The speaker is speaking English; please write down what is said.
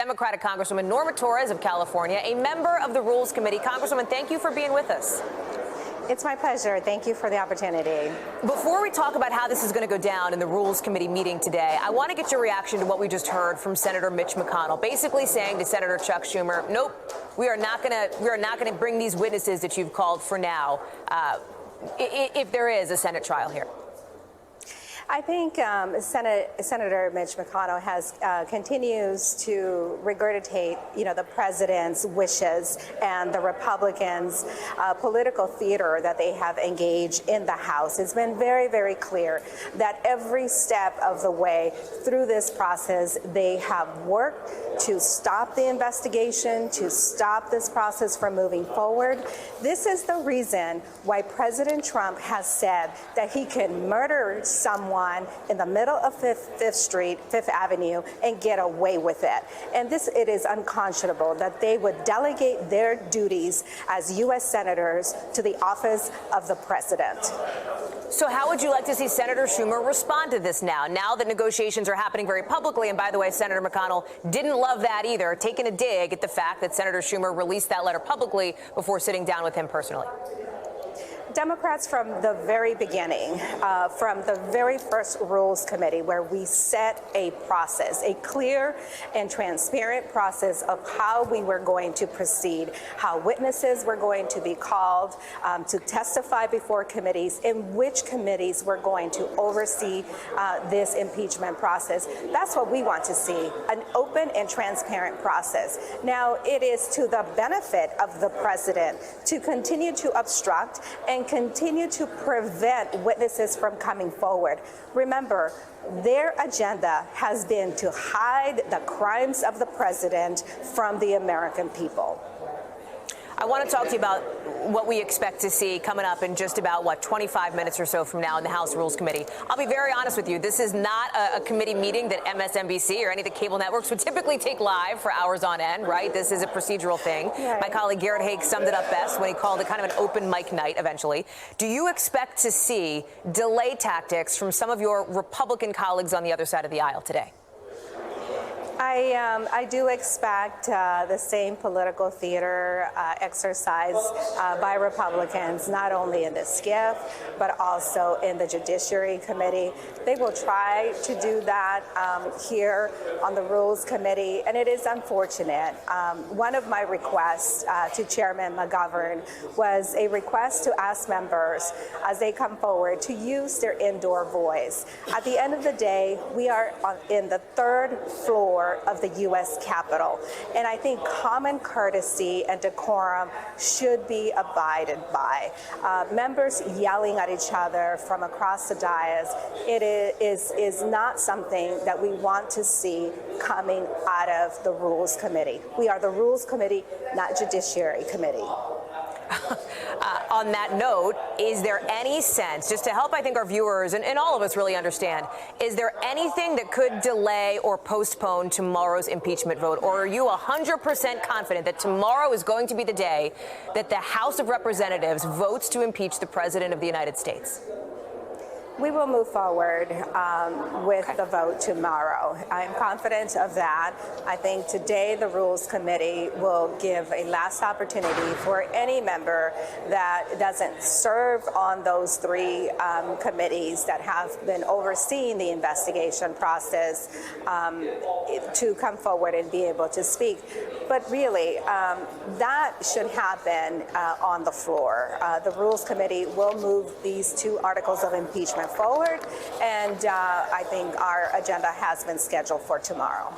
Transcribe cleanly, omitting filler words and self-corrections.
Democratic Congresswoman Norma Torres of California, a member of the Rules Committee. Congresswoman, thank you for being with us. It's my pleasure. Thank you for the opportunity. Before we talk about how this is going to go down in the Rules Committee meeting today, I want to get your reaction to what we just heard from Senator Mitch McConnell, basically saying to Senator Chuck Schumer, nope, we are not going to bring these witnesses that you've called for now, if there is a Senate trial here. I think Senator Mitch McConnell continues to regurgitate, the president's wishes and the Republicans' political theater that they have engaged in the House. It's been very, very clear that every step of the way through this process, they have worked to stop the investigation, to stop this process from moving forward. This is the reason why President Trump has said that he can murder someone in the middle of Fifth Avenue and get away with it. And it is unconscionable that they would delegate their duties as U.S. senators to the office of the president. So how would you like to see Senator Schumer respond to this now that negotiations are happening very publicly? And by the way, Senator McConnell didn't love that either, taking a dig at the fact that Senator Schumer released that letter publicly before sitting down with him personally. Democrats from the very beginning, from the very first Rules Committee, where we set a process, a clear and transparent process of how we were going to proceed, how witnesses were going to be called to testify before committees, in which committees were going to oversee this impeachment process. That's what we want to see, an open and transparent process. Now, it is to the benefit of the president to continue to obstruct and continue to prevent witnesses from coming forward. Remember, their agenda has been to hide the crimes of the president from the American people. I want to talk to you about what we expect to see coming up in just about, 25 minutes or so from now in the House Rules Committee. I'll be very honest with you. This is not a committee meeting that MSNBC or any of the cable networks would typically take live for hours on end, right? This is a procedural thing. Right. My colleague Garrett Haake summed it up best when he called it kind of an open mic night eventually. Do you expect to see delay tactics from some of your Republican colleagues on the other side of the aisle today? I do expect the same political theater exercise by Republicans, not only in the SCIF, but also in the Judiciary Committee. They will try to do that here on the Rules Committee, and it is unfortunate. One of my requests to Chairman McGovern was a request to ask members, as they come forward, to use their indoor voice. At the end of the day, we are in the third floor of the U.S. Capitol. And I think common courtesy and decorum should be abided by. Members yelling at each other from across the dais, it is not something that we want to see coming out of the Rules Committee. We are the Rules Committee, not Judiciary Committee. On that note, is there any sense, just to help, I think, our viewers and all of us really understand, is there anything that could delay or postpone tomorrow's impeachment vote? Or are you 100% confident that tomorrow is going to be the day that the House of Representatives votes to impeach the President of the United States? We will move forward with the vote tomorrow. I'm confident of that. I think today the Rules Committee will give a last opportunity for any member that doesn't serve on those three committees that have been overseeing the investigation process to come forward and be able to speak. But really, that should happen on the floor. The Rules Committee will move these two articles of impeachment forward, and I think our agenda has been scheduled for tomorrow.